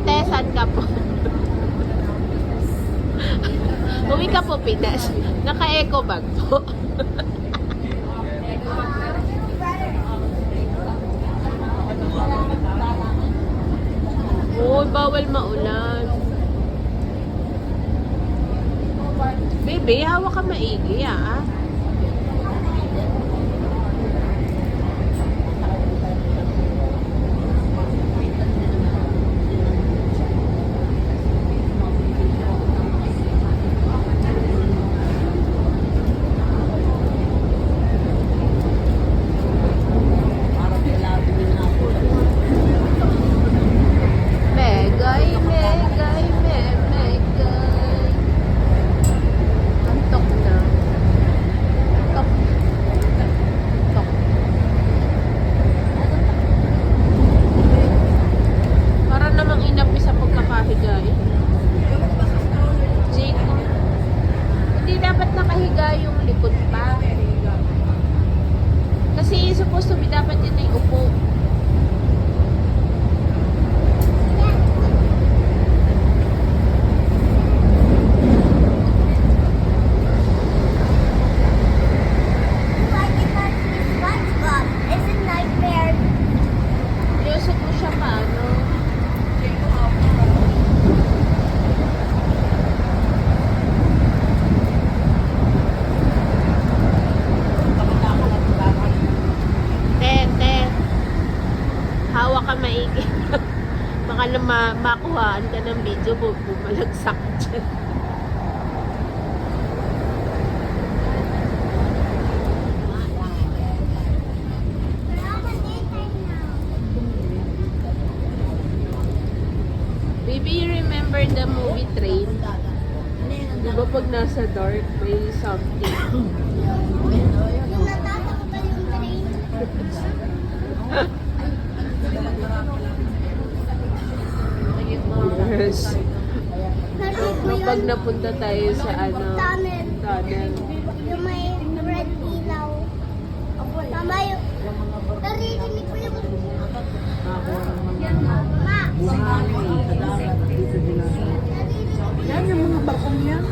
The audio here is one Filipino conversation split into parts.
Te, saan ka po? Uwi ka po, Pinas. Naka-eco bag po. Uy, bawal maulan. Baby, hawak ka maigi, ah. Kasi supposed to be dapat yun ay upo. Yusok mo siya paano? Hawak ka maigi. Baka na makuhaan ka ng video mo, bumalagsak dyan. Baby, you remember the movie Train? Di ba pag nasa dark, may something? Yung natatakot yung train. Yes. Kapag napunta tayo sa Tunnel. tunnel. Yung may red ilaw. Mama, yung naririnig ko yung Ma. Yan yung mga bakong yan.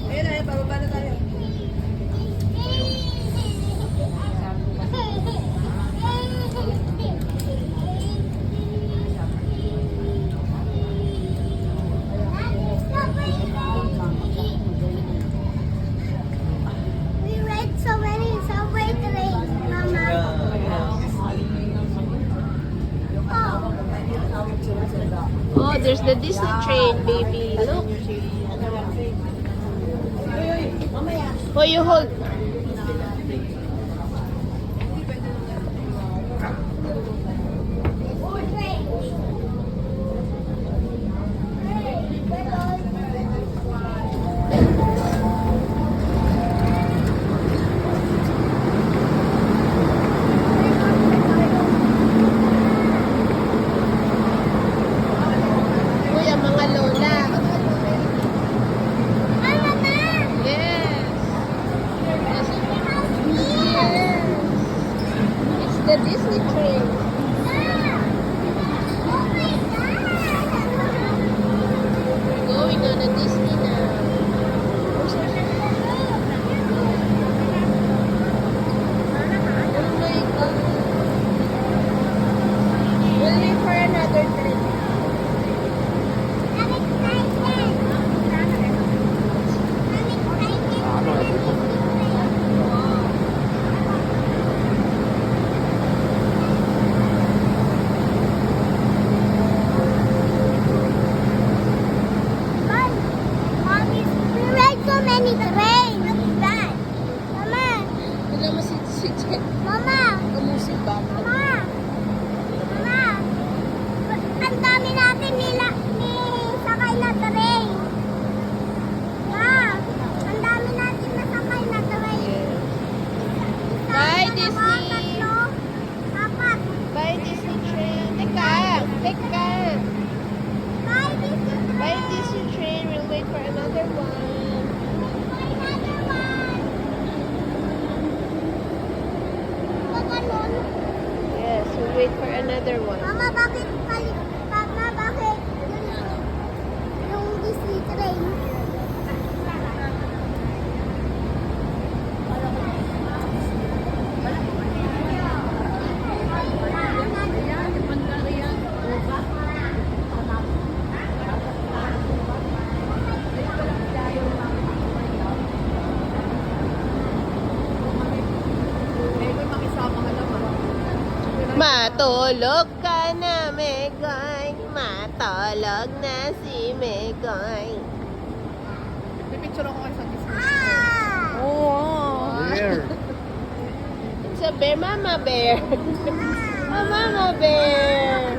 Ayun na, bababa na tayo. We read so many subway trains, Mama. Oh, there's the Disney train, baby. Look. Oh, you hold. Uy, ang mga lola. Mama, Ma. Yes. Yes. It's the Disney train. Oh my God. We're going on a Disney now. Oh my God. We'll wait for another train. I'm excited. Mommy's, we ride so many trains. What's that? Mama, Wala mo si Jen. Mama, Kamusik ba? Mama, Mama. Ang dami natin ni sakay na train. Ma, ang dami natin na sakay na train. Bye, Sabi ko na ba, Disney. tatlo? wait for another one. Mama, bakit yung Disney train? Matulog ka na, Megoy. Matulog na si Megoy. Pipicture ako kayo sa Disney. Ah! Oh, There. it's a bear, Mama Bear. Oh, Mama Bear.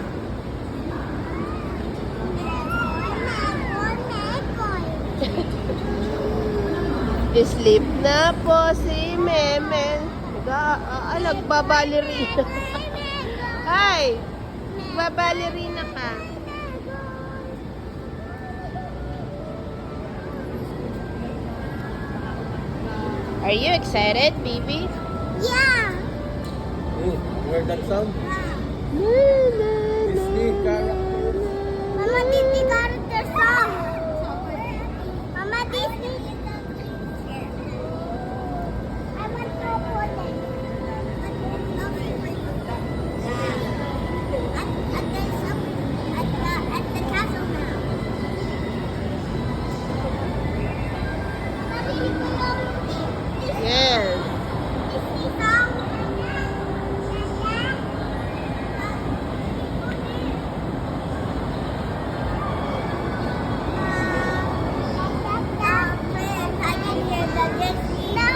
Sleep na po si Meme. Nagbabalerina. Ay! Nagbabalerina ka. Are you excited, baby? Yeah! Oh, heard that sound? Na, na, Disney character. Mama, Disney character song! Mama, Disney! I want to put it. At the castle now. Narinig mo yung Disney Yes. song? I can hear the Disney. No!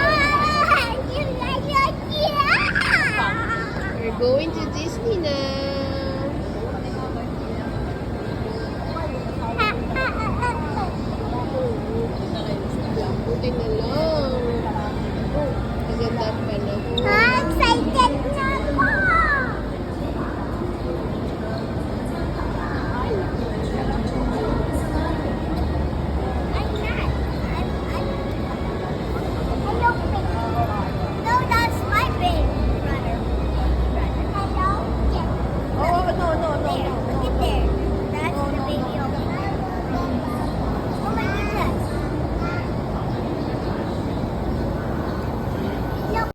We're going to Disney now. Buti na lang.